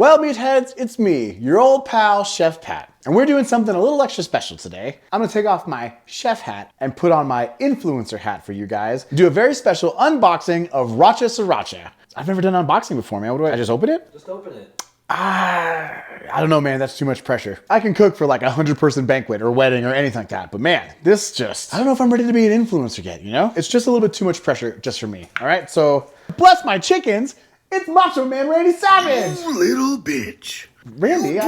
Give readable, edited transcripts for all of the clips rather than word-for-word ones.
Well, meatheads, it's me, your old pal, Chef Pat. And we're doing something a little extra special today. I'm gonna take off my chef hat and put on my influencer hat for you guys. Do a very special unboxing of Racha Sriracha. I've never done unboxing before, man. What do I just open it? Just open it. I don't know, man. That's too much pressure. I can cook for like a 100-person banquet or wedding or anything like that. But man, this just, I don't know if I'm ready to be an influencer yet, you know? It's just a little bit too much pressure just for me. All right, so bless my chickens. It's Macho Man Randy Savage. You little bitch. Randy,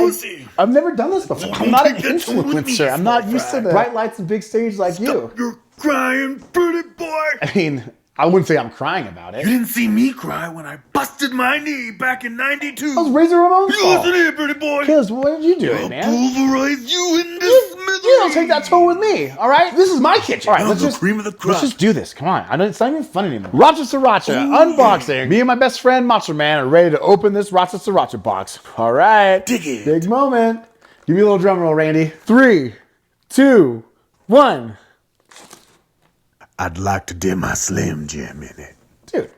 I've never done this before. I'm not an influencer. I'm not used to the bright lights and big stage like you. You're crying, pretty boy. I mean, I wouldn't say I'm crying about it. You didn't see me cry when I busted my knee back in '92. I was Razor Ramon's You listen here, pretty boy. Kiz, what did you do, I'll man? pulverize you in this misery. You don't take that toe with me, all right? This is my kitchen. All right, I'm the cream of the crop. let's just do this. Come on. It's not even fun anymore. Racha Sriracha unboxing. Me and my best friend, Macho Man, are ready to open this Racha Sriracha box. All right. Dig it. Big moment. Give me a little drum roll, Randy. 3, 2, 1. I'd like to dip my Slim Jim in it. Dude.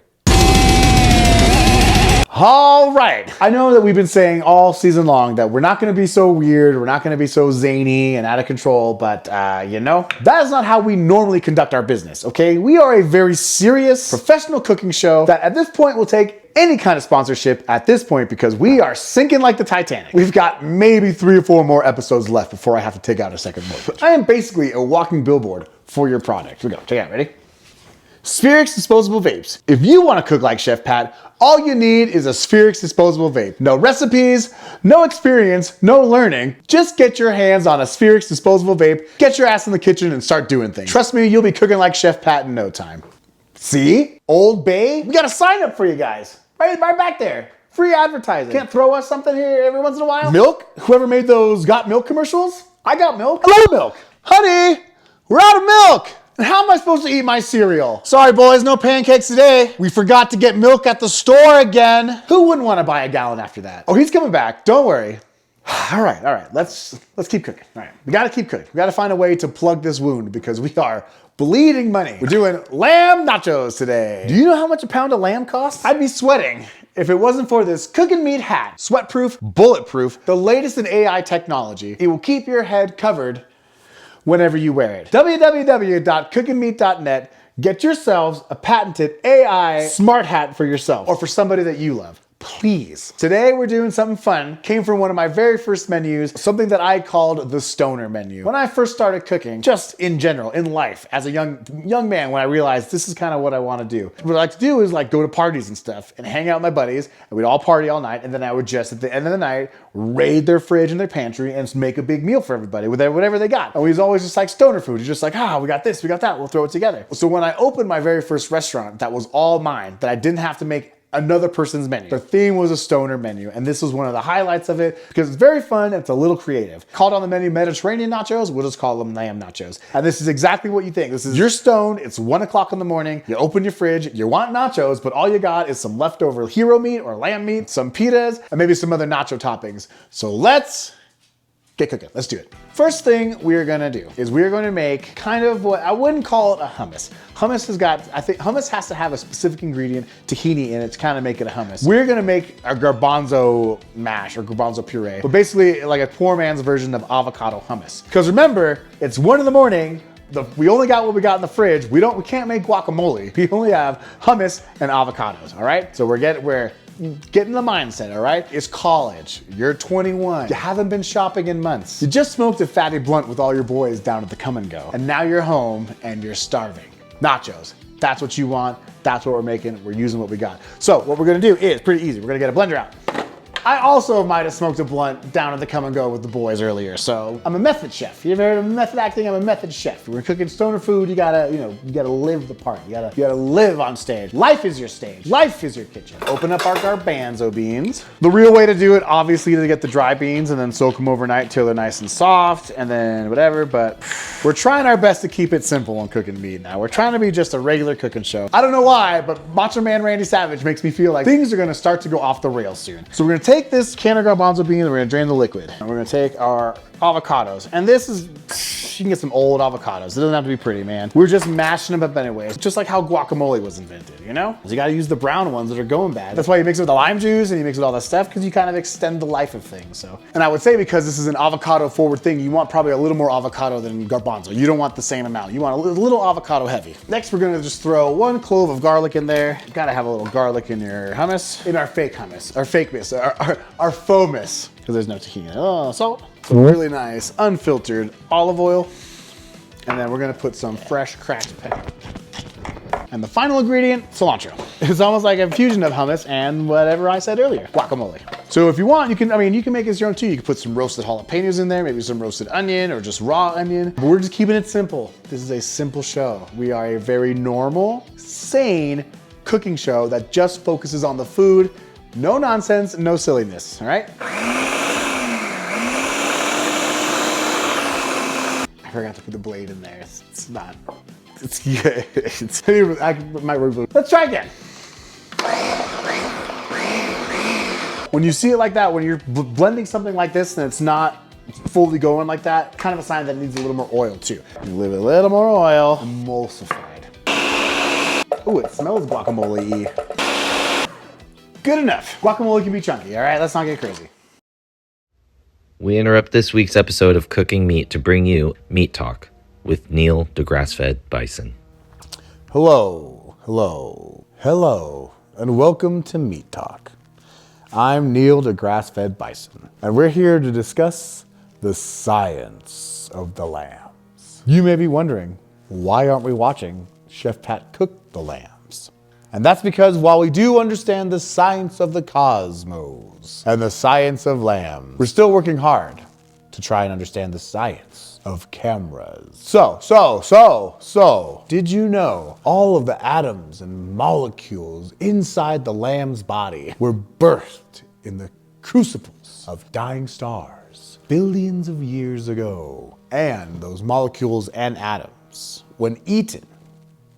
All right. I know that we've been saying all season long that we're not going to be so weird, we're not going to be so zany and out of control, but you know, that is not how we normally conduct our business, okay? We are a very serious, professional cooking show that at this point will take any kind of sponsorship at this point because we are sinking like the Titanic. We've got maybe 3 or 4 more episodes left before I have to take out a second mortgage. I am basically a walking billboard for your product. Here we go. Check it out. Ready? Spherix disposable vapes. If you want to cook like Chef Pat, all you need is a Spherix disposable vape. No recipes, no experience, no learning. Just get your hands on a Spherix disposable vape, get your ass in the kitchen and start doing things. Trust me, you'll be cooking like Chef Pat in no time. See? Old Bay? We got a sign up for you guys. Right back there. Free advertising. Can't throw us something here every once in a while? Milk? Whoever made those got milk commercials? I got milk. I love milk. Honey, we're out of milk. And how am I supposed to eat my cereal? Sorry boys, no pancakes today. We forgot to get milk at the store again. Who wouldn't want to buy a gallon after that? Oh, he's coming back, don't worry. All right, let's keep cooking. All right, we gotta keep cooking. We gotta find a way to plug this wound because we are bleeding money. We're doing lamb nachos today. Do you know how much a pound of lamb costs? I'd be sweating if it wasn't for this cooking meat hat. Sweatproof, bulletproof, the latest in AI technology. It will keep your head covered whenever you wear it. www.cookingmeat.net. Get yourselves a patented AI smart hat for yourself or for somebody that you love. Please. Today we're doing something fun. Came from one of my very first menus, something that I called the stoner menu. When I first started cooking, just in general, in life, as a young man, when I realized this is kind of what I want to do. What I like to do is like go to parties and stuff and hang out with my buddies and we'd all party all night and then I would just at the end of the night raid their fridge and their pantry and make a big meal for everybody with whatever they got. And we was always just like stoner food. It's just like, we got this, we got that, we'll throw it together. So when I opened my very first restaurant that was all mine, that I didn't have to make another person's menu. The theme was a stoner menu, and this was one of the highlights of it because it's very fun and it's a little creative. Called on the menu Mediterranean nachos, we'll just call them lamb nachos. And this is exactly what you think. This is, you're stoned, it's 1 o'clock in the morning, you open your fridge, you want nachos, but all you got is some leftover hero meat or lamb meat, some pitas, and maybe some other nacho toppings. So let's get cooking. Let's do it. First thing we're gonna do is we're gonna make kind of what I wouldn't call it a hummus. Hummus I think hummus has to have a specific ingredient, tahini in it to kind of make it a hummus. We're gonna make a garbanzo mash or garbanzo puree, but basically like a poor man's version of avocado hummus. Because remember, it's 1 in the morning, we only got what we got in the fridge. We can't make guacamole. We only have hummus and avocados, all right? So we're getting the mindset, all right? It's college, you're 21, you haven't been shopping in months. You just smoked a fatty blunt with all your boys down at the Come and Go. And now you're home and you're starving. Nachos, that's what you want, that's what we're making, we're using what we got. So what we're gonna do is pretty easy. We're gonna get a blender out. I also might have smoked a blunt down at the Come and Go with the boys earlier, so I'm a method chef. You ever heard of method acting? I'm a method chef. We're cooking stoner food, you gotta live the part. You gotta live on stage. Life is your stage. Life is your kitchen. Open up our garbanzo beans. The real way to do it, obviously, to get the dry beans and then soak them overnight till they're nice and soft and then whatever, but we're trying our best to keep it simple on cooking meat now. We're trying to be just a regular cooking show. I don't know why, but Macho Man Randy Savage makes me feel like things are gonna start to go off the rails soon. So we're gonna take take this can of garbanzo beans, we're gonna drain the liquid. And we're gonna take our avocados. And this is, you can get some old avocados. It doesn't have to be pretty, man. We're just mashing them up anyways. Just like how guacamole was invented, you know? You gotta use the brown ones that are going bad. That's why you mix it with the lime juice and you mix it with all that stuff, because you kind of extend the life of things, so. And I would say because this is an avocado forward thing, you want probably a little more avocado than garbanzo. You don't want the same amount. You want a little avocado heavy. Next, we're gonna just throw 1 clove of garlic in there. You gotta have a little garlic in your hummus, in our fake hummus, our fake miss, our faux miss, because there's no tahini. Oh, salt. Some really nice unfiltered olive oil. And then we're gonna put some fresh cracked pepper. And the final ingredient, cilantro. It's almost like a fusion of hummus and whatever I said earlier, guacamole. So if you want, you can make this your own too. You can put some roasted jalapenos in there, maybe some roasted onion or just raw onion. But we're just keeping it simple. This is a simple show. We are a very normal, sane cooking show that just focuses on the food. No nonsense, no silliness, all right? I forgot to put the blade in there. It's not, yeah, let's try again. When you see it like that, when you're blending something like this and it's not fully going like that, kind of a sign that it needs a little more oil too. You leave it a little more oil, emulsified. Ooh, it smells guacamole-y. Good enough. Guacamole can be chunky, all right? Let's not get crazy. We interrupt this week's episode of Cooking Meat to bring you Meat Talk with Neil DeGrasse-fed Bison. Hello, and welcome to Meat Talk. I'm Neil DeGrasse-fed Bison, and we're here to discuss the science of the lambs. You may be wondering, why aren't we watching Chef Pat cook the lambs? And that's because while we do understand the science of the cosmos and the science of lambs, we're still working hard to try and understand the science of cameras. So, did you know all of the atoms and molecules inside the lamb's body were birthed in the crucibles of dying stars billions of years ago? And those molecules and atoms, when eaten,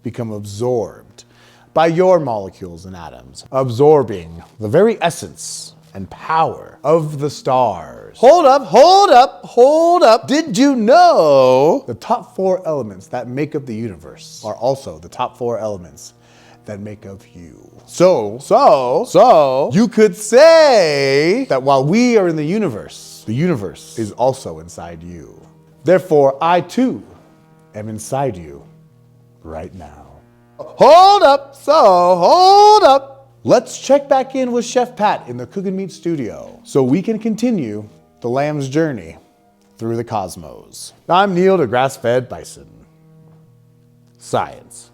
become absorbed by your molecules and atoms, absorbing the very essence and power of the stars. Hold up. Did you know the top 4 elements that make up the universe are also the top 4 elements that make up you? So, you could say that while we are in the universe is also inside you. Therefore, I too am inside you right now. Hold up. Let's check back in with Chef Pat in the Cooking Meat studio so we can continue the lamb's journey through the cosmos. I'm Neil DeGrasse-fed Bison. Science.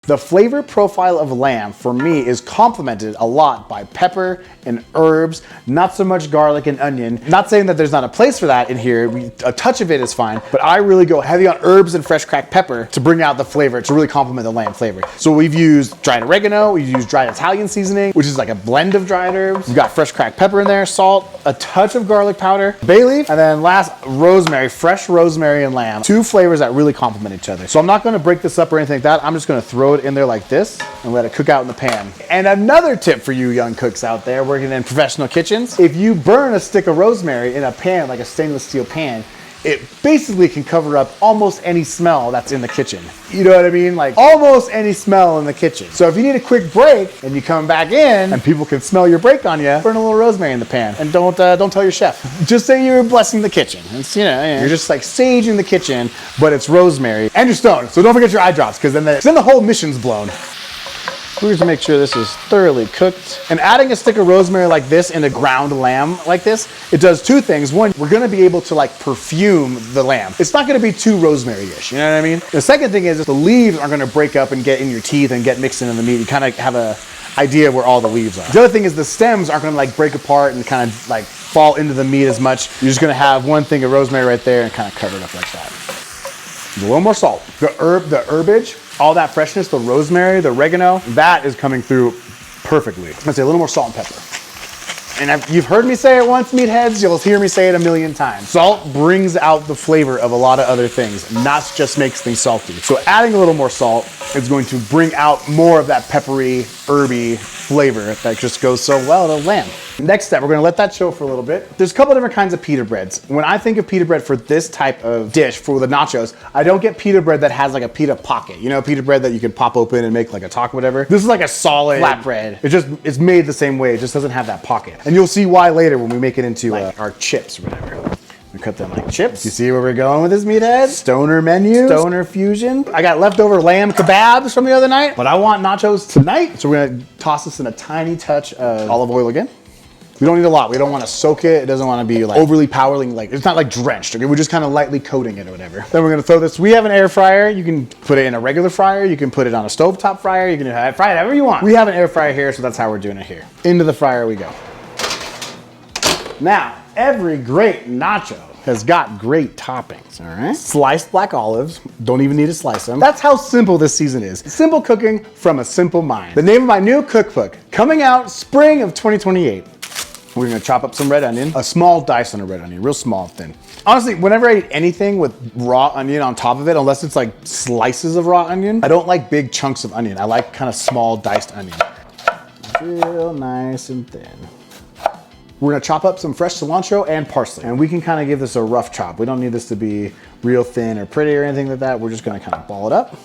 The flavor profile of lamb for me is complemented a lot by pepper and herbs, not so much garlic and onion. Not saying that there's not a place for that in here, a touch of it is fine, but I really go heavy on herbs and fresh cracked pepper to bring out the flavor, to really complement the lamb flavor. So we've used dried oregano, we've used dried Italian seasoning, which is like a blend of dried herbs. We've got fresh cracked pepper in there, salt, a touch of garlic powder, bay leaf, and then last, rosemary, fresh rosemary and lamb. 2 flavors that really complement each other. So I'm not gonna break this up or anything like that. I'm just gonna throw it in there like this and let it cook out in the pan. And another tip for you young cooks out there working in professional kitchens, if you burn a stick of rosemary in a pan, like a stainless steel pan, it basically can cover up almost any smell that's in the kitchen. You know what I mean? Like almost any smell in the kitchen. So if you need a quick break and you come back in and people can smell your break on you, burn a little rosemary in the pan and don't tell your chef. Just say you're blessing the kitchen. It's, you're just like saging the kitchen, but it's rosemary and you're stoned. So don't forget your eye drops because then the whole mission's blown. We're just to make sure this is thoroughly cooked. And adding a stick of rosemary like this in a ground lamb like this, it does 2 things. One, we're gonna be able to like perfume the lamb. It's not gonna be too rosemary-ish, you know what I mean? The second thing is the leaves aren't gonna break up and get in your teeth and get mixed into the meat. You kind of have a idea where all the leaves are. The other thing is the stems aren't gonna like break apart and kind of like fall into the meat as much. You're just gonna have one thing of rosemary right there and kind of cover it up like that. A little more salt. The herbage, all that freshness, the rosemary, the oregano, that is coming through perfectly. Let's say a little more salt and pepper. And you've heard me say it once, meatheads, you'll hear me say it a million times. Salt brings out the flavor of a lot of other things, not just makes things salty. So adding a little more salt is going to bring out more of that peppery, herby flavor that just goes so well to lamb. Next step, we're gonna let that chill for a little bit. There's a couple different kinds of pita breads. When I think of pita bread for this type of dish, for the nachos, I don't get pita bread that has like a pita pocket. You know, pita bread that you can pop open and make like a taco, whatever. This is like a solid flat bread. It's made the same way, it just doesn't have that pocket. And you'll see why later when we make it into like our chips or whatever. We cut them like chips. You see where we're going with this, meathead? Stoner menu, stoner fusion. I got leftover lamb kebabs from the other night, but I want nachos tonight. So we're gonna toss this in a tiny touch of olive oil again. We don't need a lot. We don't want to soak it. It doesn't want to be like overly powering, like it's not like drenched. Okay, we're just kind of lightly coating it or whatever. Then we're gonna throw this. We have an air fryer. You can put it in a regular fryer. You can put it on a stovetop fryer. You can fry it however you want. We have an air fryer here, so that's how we're doing it here. Into the fryer we go. Now, every great nacho has got great toppings, all right? Sliced black olives, don't even need to slice them. That's how simple this season is. Simple cooking from a simple mind. The name of my new cookbook, coming out spring of 2028. We're gonna chop up some red onion, a small dice on a red onion, real small, thin. Honestly, whenever I eat anything with raw onion on top of it, unless it's like slices of raw onion, I don't like big chunks of onion. I like kind of small diced onion. Real nice and thin. We're gonna chop up some fresh cilantro and parsley, and we can kind of give this a rough chop. We don't need this to be real thin or pretty or anything like that. We're just gonna kind of ball it up.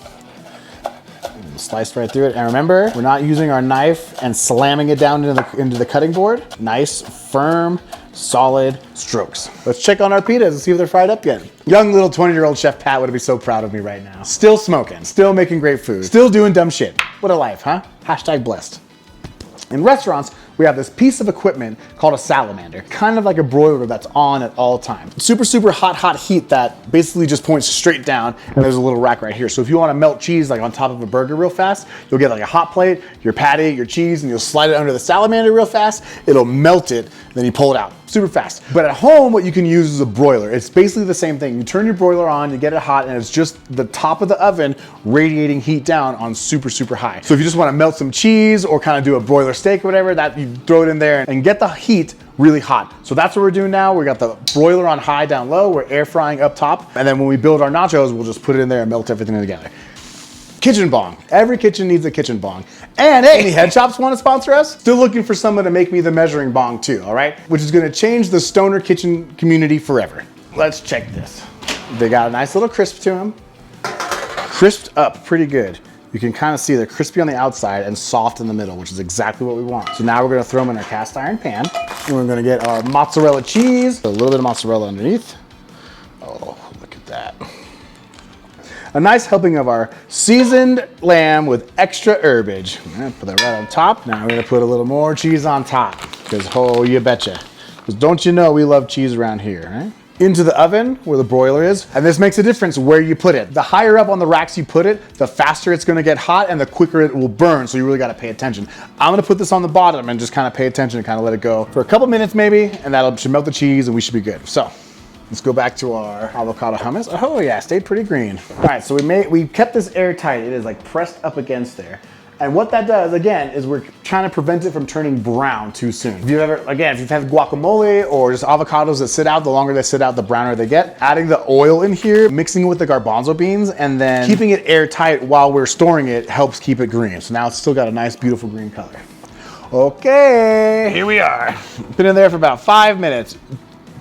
Slice right through it. And remember, we're not using our knife and slamming it down into the cutting board. Nice, firm, solid strokes. Let's check on our pitas and see if they're fried up yet. Young little 20-year-old Chef Pat would be so proud of me right now. Still smoking, still making great food, still doing dumb shit. What a life, huh? Hashtag blessed. In restaurants, we have this piece of equipment called a salamander, kind of like a broiler that's on at all times. Super, super hot heat that basically just points straight down, and there's a little rack right here. So if you want to melt cheese like on top of a burger real fast, you'll get like a hot plate, your patty, your cheese, and you'll slide it under the salamander real fast. It'll melt it, then you pull it out super fast. But at home, what you can use is a broiler. It's basically the same thing. You turn your broiler on, you get it hot, and it's just the top of the oven radiating heat down on super, super high. So if you just want to melt some cheese or kind of do a broiler steak or whatever, that you throw it in there and get the heat really hot. So that's what we're doing now. We got the broiler on high down low. We're air frying up top. And then when we build our nachos, we'll just put it in there and melt everything together. Kitchen bong. Every kitchen needs a kitchen bong. And hey, any head shops want to sponsor us? Still looking for someone to make me the measuring bong too, all right? Which is gonna change the stoner kitchen community forever. Let's check this. They got a nice little crisp to them. Crisped up pretty good. You can kind of see they're crispy on the outside and soft in the middle, which is exactly what we want. So now we're gonna throw them in our cast iron pan. And we're gonna get our mozzarella cheese, a little bit of mozzarella underneath. Oh, look at that. A nice helping of our seasoned lamb with extra herbage. I'm gonna put that right on top. Now we're gonna put a little more cheese on top, because oh, you betcha. Because don't you know we love cheese around here, right? Into the oven where the broiler is. And this makes a difference where you put it. The higher up on the racks you put it, the faster it's gonna get hot and the quicker it will burn. So you really gotta pay attention. I'm gonna put this on the bottom and just kind of pay attention and kind of let it go for a couple minutes maybe, and that'll should melt the cheese and we should be good. So let's go back to our avocado hummus. Oh yeah, stayed pretty green. All right, so we kept this airtight. It is like pressed up against there. And what that does, again, is we're trying to prevent it from turning brown too soon. If you've had guacamole or just avocados that sit out, the longer they sit out, the browner they get. Adding the oil in here, mixing it with the garbanzo beans, and then keeping it airtight while we're storing it helps keep it green. So now it's still got a nice, beautiful green color. Okay, here we are. Been in there for about 5 minutes.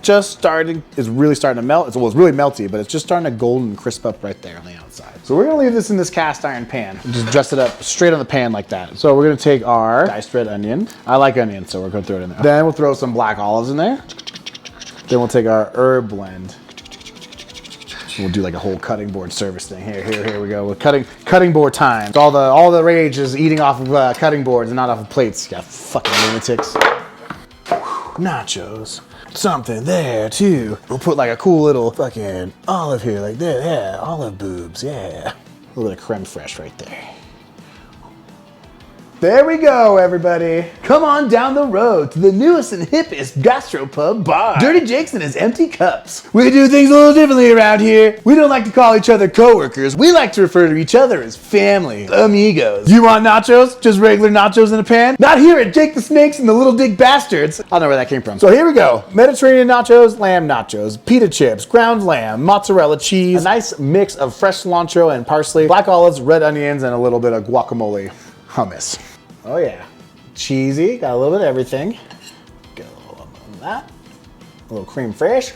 Is really starting to melt. It's really melty, but it's just starting to golden crisp up right there on the outside. So we're gonna leave this in this cast iron pan and just dress it up straight on the pan like that. So we're gonna take our diced red onion. I like onion, so we're gonna throw it in there. Then we'll throw some black olives in there. Then we'll take our herb blend. We'll do like a whole cutting board service thing. Here we go. We're cutting board time. All the rage is eating off of cutting boards and not off of plates. You got fucking lunatics. Nachos. Something there too. We'll put like a cool little fucking olive here, like that. Yeah, olive boobs. Yeah. A little bit of creme fraiche right there. There we go, everybody. Come on down the road to the newest and hippest gastropub bar. Dirty Jake's and his empty cups. We do things a little differently around here. We don't like to call each other coworkers. We like to refer to each other as family, amigos. You want nachos? Just regular nachos in a pan? Not here at Jake the Snakes and the Little Dick Bastards. I don't know where that came from. So here we go. Mediterranean nachos, lamb nachos, pita chips, ground lamb, mozzarella cheese, a nice mix of fresh cilantro and parsley, black olives, red onions, and a little bit of guacamole hummus. Oh yeah, cheesy, got a little bit of everything. Get a little of that, a little creme fraiche.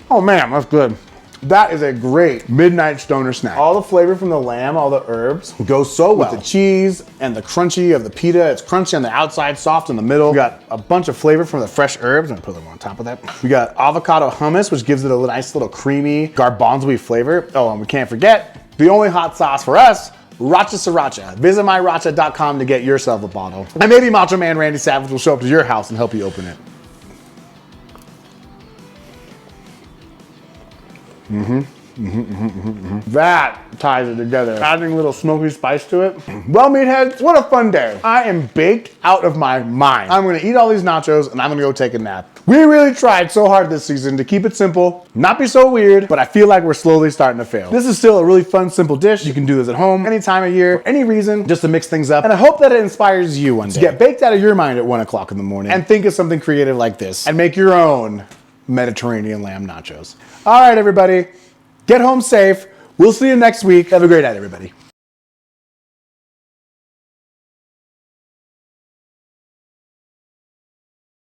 Oh man, that's good. That is a great midnight stoner snack. All the flavor from the lamb, all the herbs, go so well with the cheese and the crunchy of the pita. It's crunchy on the outside, soft in the middle. We got a bunch of flavor from the fresh herbs. I'm gonna put them on top of that. We got avocado hummus, which gives it a nice little creamy garbanzo-y flavor. Oh, and we can't forget the only hot sauce for us, Racha Sriracha. Visit myracha.com to get yourself a bottle. And maybe Macho Man Randy Savage will show up to your house and help you open it. That ties it together. Adding a little smoky spice to it. Well, meatheads, what a fun day. I am baked out of my mind. I'm gonna eat all these nachos and I'm gonna go take a nap. We really tried so hard this season to keep it simple, not be so weird, but I feel like we're slowly starting to fail. This is still a really fun, simple dish. You can do this at home, any time of year, for any reason, just to mix things up. And I hope that it inspires you one day to get baked out of your mind at 1 o'clock in the morning and think of something creative like this and make your own Mediterranean lamb nachos. All right, everybody, get home safe. We'll see you next week. Have a great night, everybody.